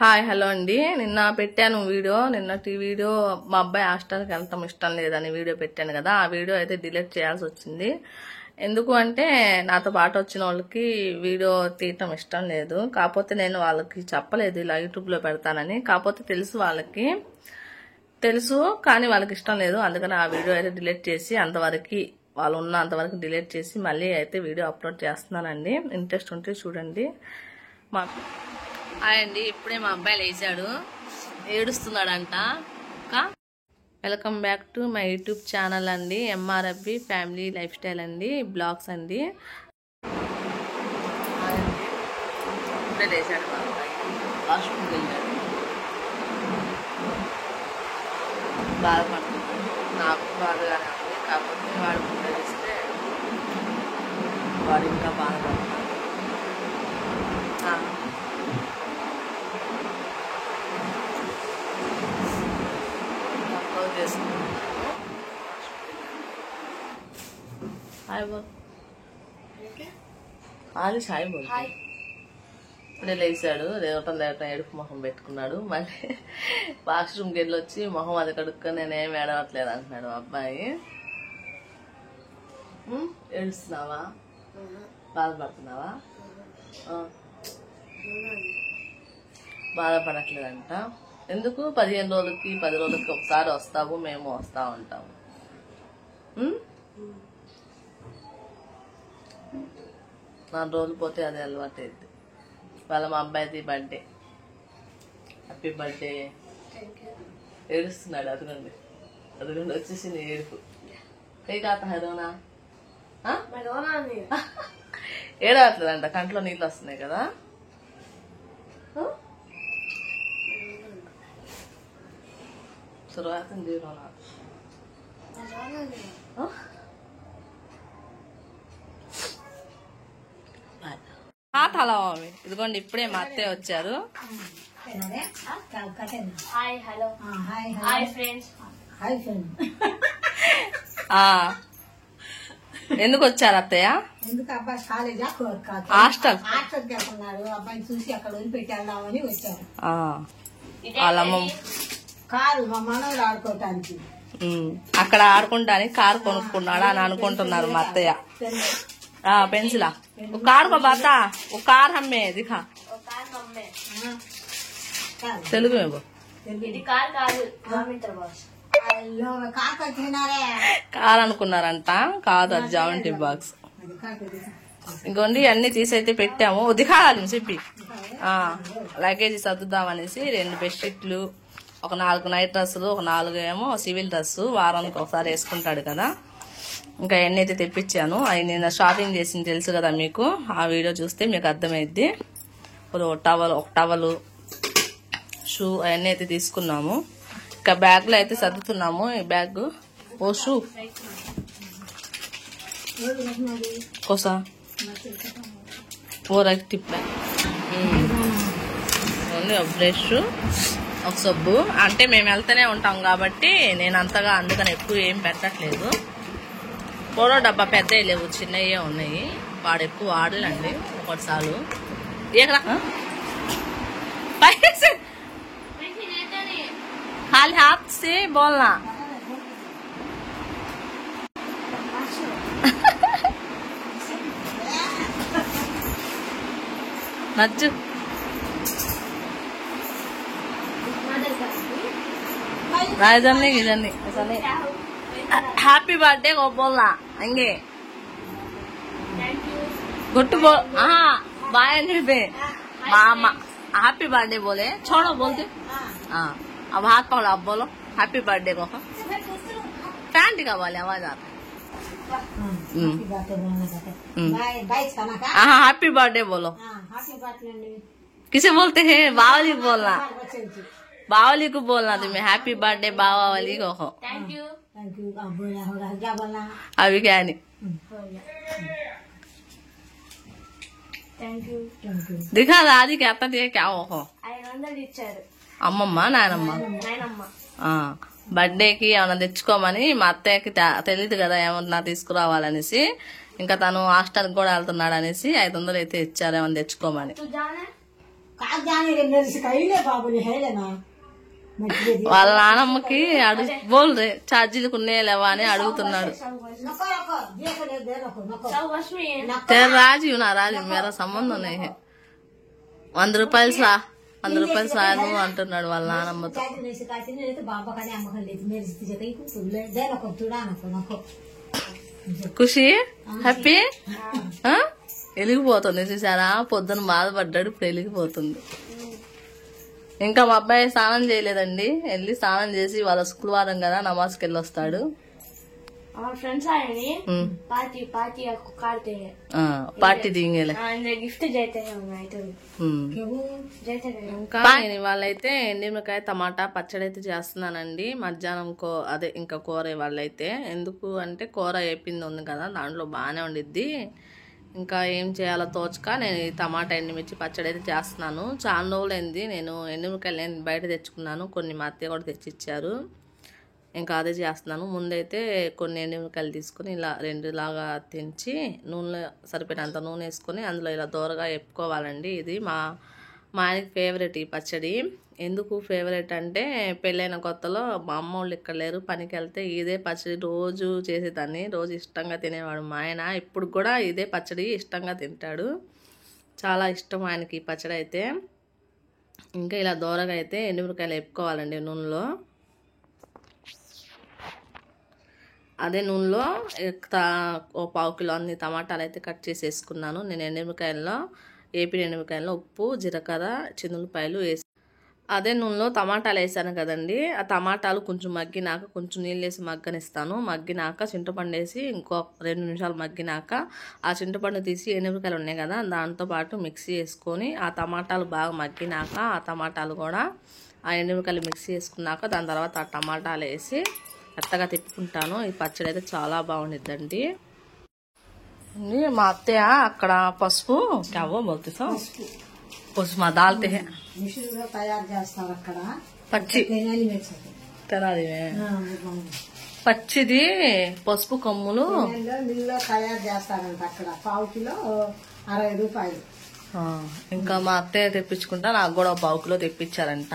Hi hello అండి. నిన్న పెట్టాను వీడియో. నిన్నటి వీడియో మా అబ్బాయి హాస్టల్కి వెళ్ళటం ఇష్టం లేదని వీడియో పెట్టాను కదా. ఆ వీడియో అయితే డిలీట్ చేయాల్సి వచ్చింది. ఎందుకు అంటే నాతో పాటు వచ్చిన వాళ్ళకి వీడియో తీయటం ఇష్టం లేదు. కాకపోతే నేను వాళ్ళకి చెప్పలేదు ఇలా యూట్యూబ్లో పెడతానని. కాకపోతే తెలుసు కానీ వాళ్ళకి ఇష్టం లేదు. అందుకని ఆ వీడియో అయితే డిలీట్ చేసి వాళ్ళు అంతవరకు డిలీట్ చేసి మళ్ళీ అయితే వీడియో అప్లోడ్ చేస్తున్నానండి. ఇంట్రెస్ట్ ఉంటే చూడండి. అండి ఇప్పుడే మా అబ్బాయి లేచాడు, ఏడుస్తున్నాడంట. Welcome back to my YouTube channel అండి, ఎంఆర్ఎఫ్బి ఫ్యామిలీ లైఫ్ స్టైల్ అండి, బ్లాగ్స్ అండి. ఇప్పుడే లేచాడు మా అబ్బాయి, వాష్రూమ్కి వెళ్ళాడు. బాధపడుతున్నాడు, నాకు బాధగానే ఉంది. కాకపోతే వాడు తెలిస్తే వాడు ఇంకా బాధపడుతున్నాడు. हाय बोल, ఆలిష్ హాయ్ బోల్. ఇప్పుడే లేచాడు, లేవటం ఏడుపు మొహం పెట్టుకున్నాడు. మళ్ళీ వాష్రూమ్కి వెళ్ళి వచ్చి మొహం అది కడుక్కొని నేనేం ఏడవట్లేదు అంటున్నాడు అబ్బాయి. ఏడుస్తున్నావా, బాధపడుతున్నావా? బాధపడట్లేదంట. ఎందుకు 15 రోజులకి 10 రోజులకి ఒకసారి వస్తావు, మేము వస్తా ఉంటాము. 4 రోజులు పోతే అది అలవాటు అయింది. వాళ్ళ మా అబ్బాయిది బర్త్డే, హ్యాపీ బర్త్డే. ఏడుస్తున్నాడు, అదుగుండి వచ్చేసింది ఏడుపు. కై కాత హరోనా ఏడవట్లేదంట, కంట్లో నీళ్ళు వస్తున్నాయి కదా. शुरुआत ఇదిగోండి ఇప్పుడే మా అత్తయ్య వచ్చారు. ఎందుకు వచ్చారు అత్తయ్య? హాస్టల్ చూసి అక్కడ వదిలిపెట్టాలని వచ్చారు. వాళ్ళమ్మ కారు మా మనవడు ఆడుకోవటానికి, అక్కడ ఆడుకుంటానికి కారు కొనుక్కున్నాడు అని అనుకుంటున్నారు మా అత్తయ్య. పెన్సిలా कार को बता, वो कार हमें दिखा తెలుగు में वो కార్ అనుకున్నారంట, కాదు అది జామెంట్రీ బాక్స్. ఇంకోండి అన్ని తీసైతే పెట్టాము, దిఖాలి చెప్పి లగేజ్ సర్దుదామనేసి 2 బెడ్షీట్లు, ఒక 4 నైట్ డ్రెస్సులు, ఒక 4 ఏమో సివిల్ డ్రెస్సు. వారానికి ఒకసారి వేసుకుంటాడు కదా. ఇంకా ఎన్ని అయితే తెప్పించాను, అవి నేను షాపింగ్ చేసింది తెలుసు కదా మీకు. ఆ వీడియో చూస్తే మీకు అర్థమైద్ది. ఒక టవలు, షూ అవన్నీ అయితే తీసుకున్నాము. ఇంకా బ్యాగ్లో అయితే సర్దుతున్నాము. ఈ బ్యాగ్ ఓ షూ కోసా ఓ రైట్ టిప్ ఓన్లీ ఒక బ్రష్, ఒక సబ్బు. అంటే మేము వెళ్తూనే ఉంటాం కాబట్టి నేను అంతగా అందుకని ఎక్కువ ఏం పెట్టట్లేదు. పూరో డబ్బా పెద్దవి లేవు, చిన్నవే ఉన్నాయి. వాడు ఎక్కువ వాడలేండి, ఒకటి చాలు. खाली हाथ से बोलना. नज्जू राजनी गिजनी हैप्पी बर्थडे को बोलना हंगे गुट्टू बोल. हाँ बाय पे मामा हैप्पी बर्थडे बोले, छोड़ो बोलते. हाँ अब हाथ पकड़ो, अब बोलो हैप्पी बर्थडे को. पैंट का बोले आवाज आता. हाँ हैप्पी बर्थडे बोलो. किसे बोलते हैं? बावली को बोलना, बावली को बोलना तुम्हें हैप्पी बर्थडे बावली को. थैंक यू अभी क्या नहीं. दिखा दादी कहता थी क्या हो. అమ్మమ్మ నాయనమ్మ బర్త్డేకి ఏమన్నా తెచ్చుకోమని మా అత్తయ్యకి తెలియదు కదా ఏమన్నా తీసుకురావాలనేసి. ఇంకా తను హాస్టల్కి కూడా వెళ్తున్నాడు అనేసి 500 అయితే ఇచ్చారు ఏమన్నా తెచ్చుకోమని. వాళ్ళ నానమ్మకి బోల్రే ఛార్జీలకు ఉన్నాయలేవా అని అడుగుతున్నాడు. రాజీవ్ నా రాజీవ్ మేరా సంబంధం నై 100 రూపాయలు 100 రూపాయలు సాయను అంటున్నాడు వాళ్ళ నానమ్మతో. ఖుషి హ్యాపీ వెలిగిపోతుంది చూసారా, పొద్దున బాధపడ్డాడు ఇప్పుడు వెలిగిపోతుంది. ఇంకా మా అబ్బాయి స్నానం చేయలేదండి, వెళ్ళి స్నానం చేసి వాళ్ళ శుక్రవారం కదా నమాజ్కి వెళ్ళి వస్తాడు. పార్టీ దింగేలే వాళ్ళైతే ఎండిమిరకాయ టమాటా పచ్చడి అయితే చేస్తున్నానండి. మధ్యాహ్నం అదే ఇంకా కూర వాళ్ళైతే, ఎందుకు అంటే కూర వేపింది ఉంది కదా దాంట్లో బాగానే ఉండిద్ది, ఇంకా ఏం చేయాలో తోచక నేను టమాటా ఎండుమిర్చి పచ్చడి అయితే చేస్తున్నాను. చాలా రోజులైంది నేను ఎండుమిరకాయలు బయట తెచ్చుకున్నాను, కొన్ని మా అత్తయ్య కూడా తెచ్చిచ్చారు, ఇంకా అదే చేస్తున్నాను. ముందైతే కొన్ని ఎండుమిరకాయలు తీసుకొని ఇలా 2 లాగా తెంచి నూనెలో సరిపోయినంత నూనె వేసుకొని అందులో ఇలా దూరగా వేపుకోవాలండి. ఇది మా ఆయనకి ఫేవరెట్ ఈ పచ్చడి. ఎందుకు ఫేవరెట్ అంటే పెళ్ళైన కొత్తలో మా అమ్మ వాళ్ళు ఇక్కడ లేరు, పనికి వెళ్తే ఇదే పచ్చడి రోజు చేసేదాన్ని, రోజు ఇష్టంగా తినేవాడు మా ఆయన. ఇప్పుడు కూడా ఇదే పచ్చడి ఇష్టంగా తింటాడు, చాలా ఇష్టం ఆయనకి ఈ పచ్చడి అయితే. ఇంకా ఇలా దూరగా అయితే ఎండుమిరకాయలు వేపుకోవాలండి నూనెలో. అదే నూనెలో ఓ 1/4 కిలో అన్ని టమాటాలు అయితే కట్ చేసి వేసుకున్నాను. నేను ఎండుమిరకాయల్లో ఎండుమిరకాయల్లో ఉప్పు జీలకర్ర చిన్నులపాయలు వేసి అదే నూనెలో టమాటాలు వేసాను కదండి, ఆ టమాటాలు కొంచెం మగ్గినాక కొంచెం నీళ్ళు వేసి మగ్గనిస్తాను. మగ్గినాక చింతపండు వేసి ఇంకో 2 నిమిషాలు మగ్గినాక ఆ చింతపండు తీసి ఎండుమిరకాయలు ఉన్నాయి కదా దాంతోపాటు మిక్సీ వేసుకొని ఆ టమాటాలు బాగా మగ్గినాక ఆ టమాటాలు కూడా ఆ ఎండుమిరకాయలు మిక్సీ వేసుకున్నాక దాని తర్వాత ఆ టమాటాలు వేసి మెత్తగా తిప్పుకుంటాను. ఈ పచ్చడి అయితే చాలా బాగుండిద్దండి. మా అత్తయ్య అక్కడ పసుపు క్యావో బోల్తే పసుపు మా దాల్తే తయారు చేస్తారు అక్కడ పచ్చి తెనాలి పచ్చిది పసుపు కొమ్ములు మిల్లో తయారు చేస్తారంట అక్కడ 1/4 కిలో 60 రూపాయలు. ఇంకా మా అత్తయ్య తెప్పించుకుంటా, నాకు కూడా 1/4 కిలో తెప్పించారంట.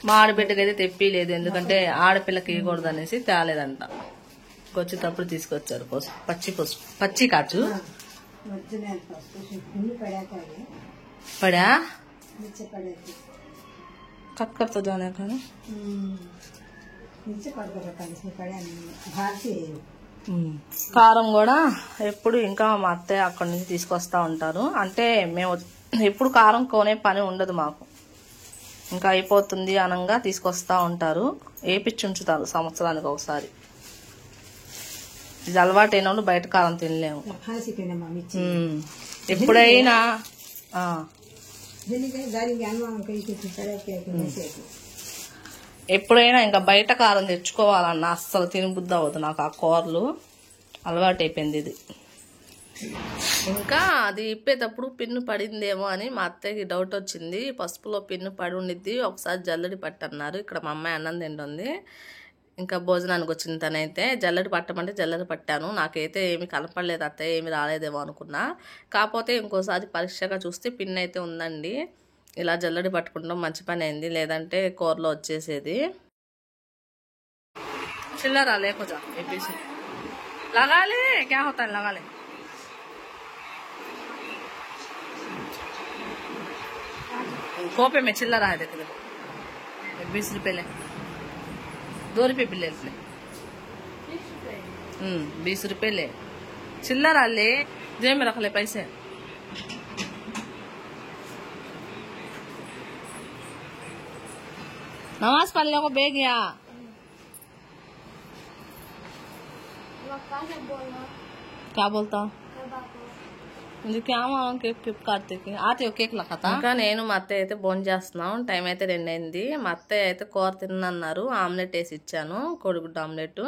మా ఆడబిడ్డకి అయితే తెప్పిలేదు, ఎందుకంటే ఆడపిల్లకి ఇవ్వకూడదు అనేసి తేలేదంట. వచ్చేటప్పుడు తీసుకొచ్చారు పసుపు, పచ్చి కాచు పడా కక్కర్తో జానే కానీ కారం కూడా ఎప్పుడు ఇంకా మా అత్తయ్య అక్కడి నుంచి తీసుకొస్తా ఉంటారు. అంటే మేము ఎప్పుడు కారం కొనే పని ఉండదు మాకు, ఇంకా అయిపోతుంది అనంగా తీసుకొస్తా ఉంటారు, వేపిచ్చి ఉంచుతారు సంవత్సరానికి ఒకసారి. ఇది అలవాటు అయిన వాళ్ళు బయట కారం తినలేము. ఎప్పుడైనా ఎప్పుడైనా ఇంకా బయట కారం తెచ్చుకోవాలన్నా అస్సలు తినబుద్ధి అవ్వదు నాకు, ఆ కూరలు అలవాటు అయిపోయింది ఇది. ఇంకా అది ఇప్పేటప్పుడు పిన్ను పడిందేమో అని మా అత్తయ్యకి డౌట్ వచ్చింది, పసుపులో పిన్ను పడి ఉండిద్ది, ఒకసారి జల్లడి పట్టన్నారు. ఇక్కడ మా అమ్మాయి అన్నం తింటుంది, ఇంకా భోజనానికి వచ్చింది తనైతే. జల్లడి పట్టమంటే జల్లడి పట్టాను, నాకైతే ఏమి కనపడలేదు అత్తయ్య, ఏమి రాలేదేమో అనుకున్నా. కాకపోతే ఇంకోసారి పరీక్షగా చూస్తే పిన్ అయితే ఉందండి. ఇలా జల్లడి పట్టుకుంటాం మంచి పని అయింది, లేదంటే కూరలో వచ్చేసేది. చిల్లరా లేకపోతే లగాలే క్యా హోతా లగాలే खोपे में चिल्ला रहा है, देख लो 20 रुपए ले, 2 रुपए भी ले 20 रुपए ले, चिल्ला ले, जेब में रख ले पैसे. नमाज पढ़ने को बे गया क्या बोलता क्या కేక్ కార్తీకి ఆతే కేక్ లకతా. ఇంకా నేను మా అత్తయ్య అయితే భోజనం చేస్తున్నాం, టైం అయితే 2 అయింది. మా అత్తయ్య అయితే కూర తిన్నన్నారు, ఆమ్లెట్ వేసి ఇచ్చాను, కోడిగుడ్డు ఆమ్లెట్.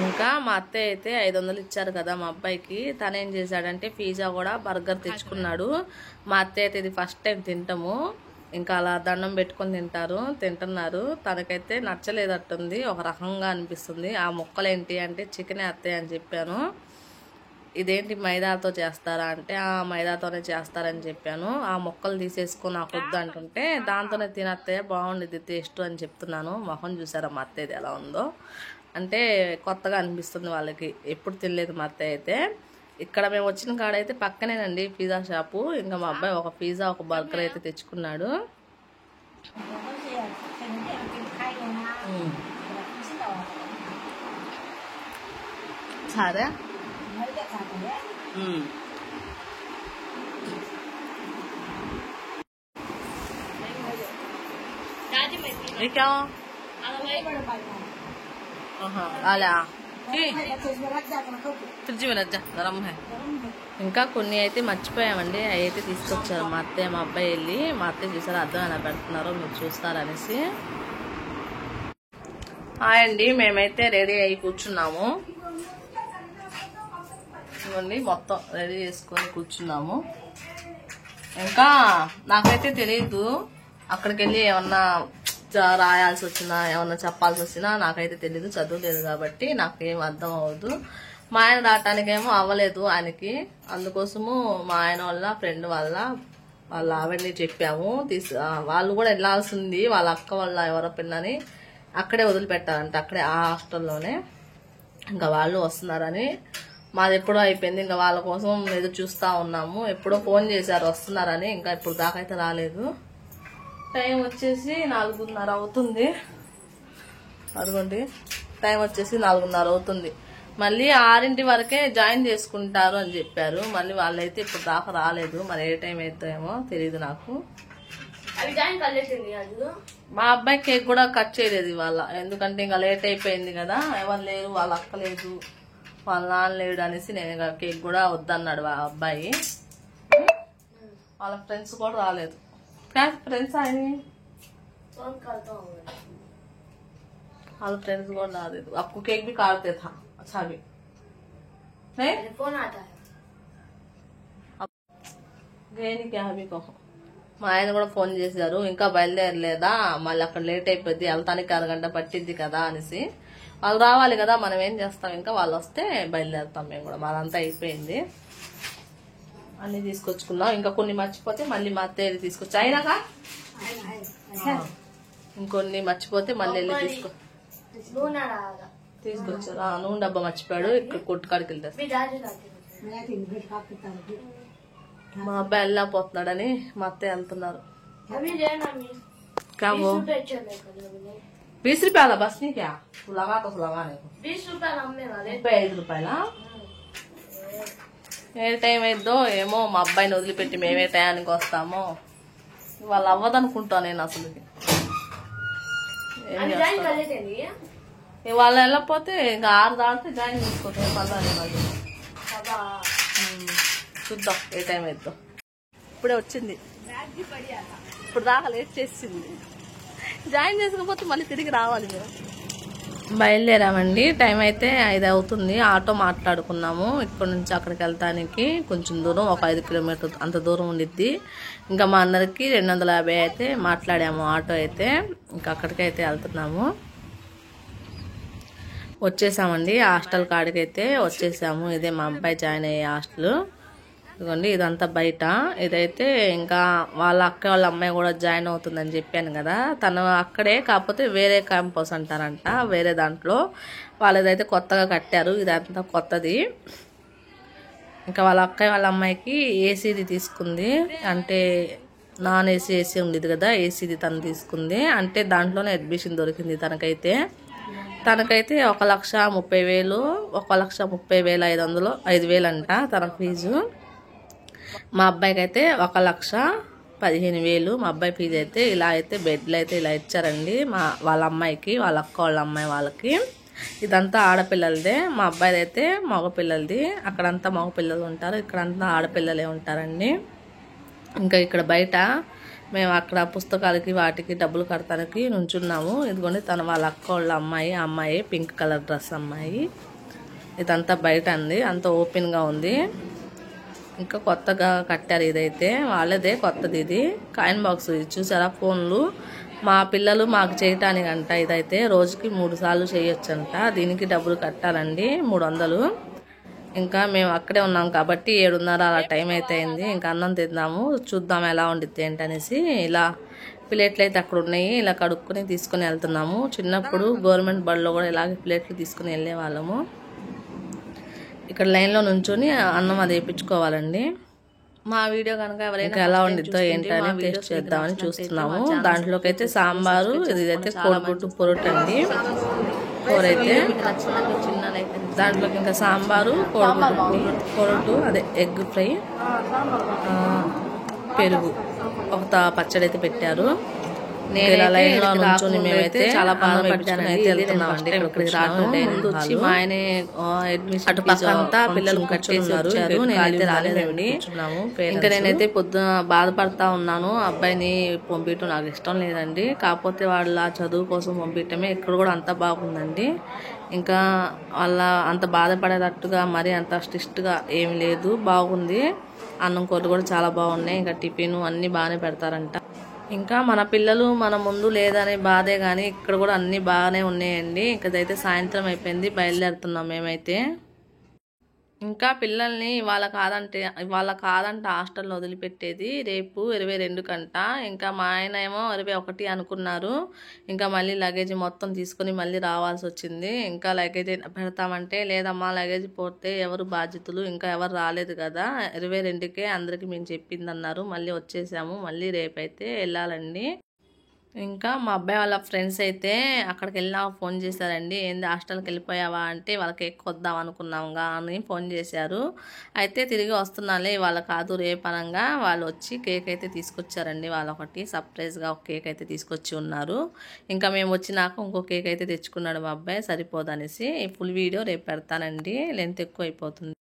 ఇంకా మా అత్తయ్య అయితే 500 ఇచ్చారు కదా మా అబ్బాయికి. తను ఏం చేశాడంటే పిజ్జా కూడా బర్గర్ తెచ్చుకున్నాడు. మా అత్తయ్య అయితే ఇది ఫస్ట్ టైం తింటాము. ఇంకా అలా దండం పెట్టుకొని తింటున్నారు. తనకైతే నచ్చలేదట్టుంది, ఒక రకంగా అనిపిస్తుంది. ఆ ముక్కలు ఏంటి అంటే చికెన్ అత్తయ్య అని చెప్పాను. ఇదేంటి మైదాతో చేస్తారా అంటే ఆ మైదాతోనే చేస్తారని చెప్పాను. ఆ ముక్కలు తీసేసుకొని నాకు వద్దు అంటుంటే దాంతోనే తినత్తయ్య బాగుండేది టేస్ట్ అని చెప్తున్నాను. మొహం చూసారా మా అత్తయ్యది ఎలా ఉందో, అంటే కొత్తగా అనిపిస్తుంది వాళ్ళకి. ఎప్పుడు తినలేదు మా అత్తయ్య అయితే. ఇక్కడ మేము వచ్చిన కాడైతే పక్కనేనండి పిజ్జా షాపు. ఇంకా మా అబ్బాయి ఒక పిజ్జా ఒక బర్గర్ అయితే తెచ్చుకున్నాడు. సరే क्या అలా ఫ్రిడ్జ్ మీద గరం హై. ఇంకా కొన్ని అయితే మర్చిపోయామండి, అవి అయితే తీసుకొచ్చారు మా అత్తయ్య మా అబ్బాయి వెళ్ళి. మా అత్తయ్య చూసారు అర్థం ఎలా పెడుతున్నారో మీరు చూస్తారనేసి. హాయ్ అండి, మేమైతే రెడీ అయి కూర్చున్నాము. ఇవన్నీ మొత్తం రెడీ చేసుకొని కూర్చున్నాము. ఇంకా నాకైతే తెలియదు అక్కడికి వెళ్ళి ఏమన్నా రాయాల్సి వచ్చినా ఏమన్నా చెప్పాల్సి వచ్చినా నాకైతే తెలీదు, చదువులేదు కాబట్టి నాకేం అర్థం అవ్వదు. మా ఆయన రావటానికేమో అవ్వలేదు ఆయనకి, అందుకోసము మా ఆయన వాళ్ళ ఫ్రెండ్ వాళ్ళ ఆవిడని చెప్పాము. వాళ్ళు కూడా వెళ్ళాల్సింది, వాళ్ళ అక్క వాళ్ళ ఎవరో పిల్లని అక్కడే వదిలిపెట్టారంట, అక్కడే ఆ హాస్టల్లోనే. ఇంకా వాళ్ళు వస్తున్నారని, మాది ఎప్పుడో అయిపోయింది. ఇంకా వాళ్ళ కోసం ఎదురు చూస్తూ ఉన్నాము. ఎప్పుడో ఫోన్ చేశారు వస్తున్నారని, ఇంకా ఇప్పుడు దాకా అయితే రాలేదు. టైం వచ్చేసి 4:30 అవుతుంది. అదిగోండి టైం వచ్చేసి 4:30 అవుతుంది. మళ్ళీ 6 వరకే జాయిన్ చేసుకుంటారు అని చెప్పారు. మళ్ళీ వాళ్ళైతే ఇప్పుడు దాకా రాలేదు, మరి ఏ టైం అవుతాయేమో తెలియదు నాకు. మా అబ్బాయి కేక్ కూడా కట్ చేయలేదు ఇవాళ, ఎందుకంటే ఇంకా లేట్ అయిపోయింది కదా, ఎవరు లేరు, వాళ్ళ అక్క లేదు, వాళ్ళ నాన్న లేడు అనేసి నేను కేక్ కూడా వద్దన్నాడు ఆ అబ్బాయి. వాళ్ళ ఫ్రెండ్స్ కూడా రాలేదు. ఫ్రెండ్స్ ఆయన వాళ్ళ ఫ్రెండ్స్ కూడా రాలేదు. आपको केक भी काटते था अच्छा भी नहीं फोन आता है गए नहीं क्या अभी कहो. మా ఆయన కూడా ఫోన్ చేశారు, ఇంకా బయలుదేరలేదా, మళ్ళీ అక్కడ లేట్ అయిపోద్ది, వెళ్తానికి 1 గంట పట్టిద్ది కదా అనేసి. వాళ్ళు రావాలి కదా, మనం ఏం చేస్తాం, ఇంకా వాళ్ళు వస్తే బయలుదేరుతాం మేము కూడా. మాదంతా అయిపోయింది, అన్ని తీసుకొచ్చుకున్నాం. ఇంకా కొన్ని మర్చిపోతే మళ్ళీ మా అత్తయ్య తీసుకొచ్చి అయినాక ఇంకొన్ని మర్చిపోతే మళ్ళీ వెళ్ళి తీసుకొచ్చారు. నూనె డబ్బా మర్చిపోయాడు, ఇక్కడ కొట్టుకాడికి వెళ్తారు. మా అబ్బాయి వెళ్ళకపోతున్నాడని మా అత్తయ్య వెళ్తున్నారు. 20 रुपया बस नहीं क्या लगा तो लगाने को 5 రూపాయలా? ఏ టైం అయిద్దో ఏమో, మా అబ్బాయిని వదిలిపెట్టి మేమే టయానికి వస్తామో. వాళ్ళు అవ్వదనుకుంటా నేను అసలు. వాళ్ళు వెళ్ళకపోతే ఇంకా 6 దాటితే జాయిన్ చేసుకోవచ్చు. మళ్ళీ చూద్దాం ఏ టైం అయిద్దో. ఇప్పుడే వచ్చింది, ఇప్పుడు దాకా లేట్ చేసింది. జాయిన్ చేసుకోకపోతే మళ్ళీ తిరిగి రావాలి. మేము బయలుదేరామండి, టైం అయితే 5 అవుతుంది. ఆటో మాట్లాడుకున్నాము, ఇక్కడ నుంచి అక్కడికి వెళ్తానికి కొంచెం దూరం, ఒక 5 కిలోమీటర్ అంత దూరం ఉండిద్ది. ఇంకా మా అందరికి 250 అయితే మాట్లాడాము ఆటో అయితే. ఇంకా అక్కడికైతే వెళ్తున్నాము. వచ్చేసామండి హాస్టల్ కాడికి అయితే వచ్చేసాము. ఇదే మా అబ్బాయి జాయిన్ అయ్యే హాస్టల్. ఇదిగోండి ఇదంతా బయట. ఇదైతే ఇంకా వాళ్ళ అక్క వాళ్ళ అమ్మాయి కూడా జాయిన్ అవుతుందని చెప్పాను కదా, తను అక్కడే, కాకపోతే వేరే క్యాంపస్ అంటారంట, వేరే దాంట్లో. వాళ్ళదైతే కొత్తగా కట్టారు, ఇదంతా కొత్తది. ఇంకా వాళ్ళ అక్క వాళ్ళ అమ్మాయికి ఏసీది తీసుకుంది, అంటే నాన్ ఏసీ ఉండేది కదా, ఏసీది తను తీసుకుంది. అంటే దాంట్లోనే అడ్మిషన్ దొరికింది తనకైతే. 1,30,000 1,30,500 5,000 అంట తన ఫీజు. మా అబ్బాయికి అయితే 1,15,000 మా అబ్బాయి ఫీజు అయితే. ఇలా అయితే బెడ్లు అయితే ఇలా ఇచ్చారండి వాళ్ళ అమ్మాయికి, వాళ్ళ అక్క వాళ్ళ అమ్మాయి వాళ్ళకి. ఇదంతా ఆడపిల్లలదే, మా అబ్బాయిది అయితే మగపిల్లలది. అక్కడంతా మగపిల్లలు ఉంటారు, ఇక్కడంతా ఆడపిల్లలే ఉంటారండి. ఇంకా ఇక్కడ బయట మేము అక్కడ పుస్తకాలకి వాటికి డబ్బులు కడతానికి నుంచున్నాము. ఇదిగోండి తన వాళ్ళ అక్క వాళ్ళ అమ్మాయి, ఆ అమ్మాయి పింక్ కలర్ డ్రెస్ అమ్మాయి. ఇదంతా బయట అండి, అంత ఓపెన్గా ఉంది. ఇంకా కొత్తగా కట్టారు, ఇదైతే వాళ్ళదే కొత్తది. ఇది కాయిన్ బాక్స్ చూసారా, ఫోన్లు మా పిల్లలు మాకు చేయటానికంట. ఇదైతే రోజుకి 3 సార్లు చేయొచ్చంట. దీనికి డబ్బులు కట్టాలండి 300. ఇంకా మేము అక్కడే ఉన్నాం కాబట్టి 7:30 అలా టైం అయితే అయింది. ఇంకా అన్నం తిందాము, చూద్దాం ఎలా ఉండిద్ది ఏంటనేసి ఇలా ప్లేట్లు అయితే అక్కడ ఉన్నాయి, ఇలా కడుక్కొని తీసుకుని వెళ్తున్నాము. చిన్నప్పుడు గవర్నమెంట్ బడిలో కూడా ఇలాగే ప్లేట్లు తీసుకుని వెళ్ళే వాళ్ళము. ఇక్కడ లైన్లో నుంచొని అన్నం అది వేయించుకోవాలండి. మా వీడియో కనుక ఎవరైనా ఎలా ఉండిద్దో ఏంటని టేస్ట్ చేద్దామని చూస్తున్నాము. దాంట్లోకి అయితే సాంబారు, ఇదైతే కోడిగుడ్డు పొరటు అండి, కూర అయితే. దాంట్లోకి ఇంకా సాంబారు, కోడిగుడ్డు పొరటు, అదే ఎగ్ ఫ్రై, పెరుగు, ఒక పచ్చడి అయితే పెట్టారు. నేను లైన్లో నుంచొని మేమైతే చాలా బాధపడ్డాను అయితే వెళ్తున్నామండి. ఇక్కడికి రావడం మా ఆయన అటు పక్కంతా పిల్లలు కట్టేసి వచ్చారు, నేనైతే రాలేదండి. ఇంకా నేనైతే పొద్దున బాధపడతా ఉన్నాను. అబ్బాయిని పంపించడం నాకు ఇష్టం లేదండి, కాకపోతే వాళ్ళ చదువు కోసం పంపించడమే. ఇక్కడ కూడా అంత బాగుందండి. ఇంకా వాళ్ళ అంత బాధపడేటట్టుగా మరి అంత స్ట్రిక్ట్గా ఏమి లేదు, బాగుంది. అన్నం కూరలు కూడా చాలా బాగున్నాయి. ఇంకా టిఫిన్ అన్నీ బాగానే పెడతారంట. ఇంకా మన పిల్లలు మన ముందు లేదనే బాధే కానీ ఇక్కడ కూడా అన్నీ బాగానే ఉన్నాయండి. ఇంకదైతే సాయంత్రం అయిపోయింది, బయలుదేరుతున్నాం మేమైతే. ఇంకా పిల్లల్ని ఇవాళ కాదంట హాస్టల్లో వదిలిపెట్టేది, రేపు 22 కంట. ఇంకా మా ఆయన ఏమో 21 అనుకున్నారు. ఇంకా మళ్ళీ లగేజ్ మొత్తం తీసుకుని మళ్ళీ రావాల్సి వచ్చింది. ఇంకా లగేజ్ పెడతామంటే లేదమ్మా, లగేజ్ పోతే ఎవరు బాధ్యతలు, ఇంకా ఎవరు రాలేదు కదా, 22కే అందరికి మేము చెప్పింది అన్నారు. మళ్ళీ వచ్చేసాము, మళ్ళీ రేపైతే వెళ్ళాలండి. ఇంకా మా అబ్బాయి వాళ్ళ ఫ్రెండ్స్ అయితే అక్కడికి వెళ్ళినా ఫోన్ చేశారండి. ఏంది హాస్టల్కి వెళ్ళిపోయావా అంటే, వాళ్ళకి కేక్ వద్దాం అనుకున్నాంగా అని ఫోన్ చేశారు. అయితే తిరిగి వస్తున్నాలే ఇవాళ కాదు రేపు అనంగా వాళ్ళు వచ్చి కేక్ అయితే తీసుకొచ్చారండి. వాళ్ళు ఒకటి సర్ప్రైజ్గా ఒక కేక్ అయితే తీసుకొచ్చి ఉన్నారు. ఇంకా మేము వచ్చినాక ఇంకో కేక్ అయితే తెచ్చుకున్నాడు మా అబ్బాయి, సరిపోదనేసి. ఈ ఫుల్ వీడియో రేపు పెడతానండి, లెంత్ ఎక్కువ అయిపోతుంది.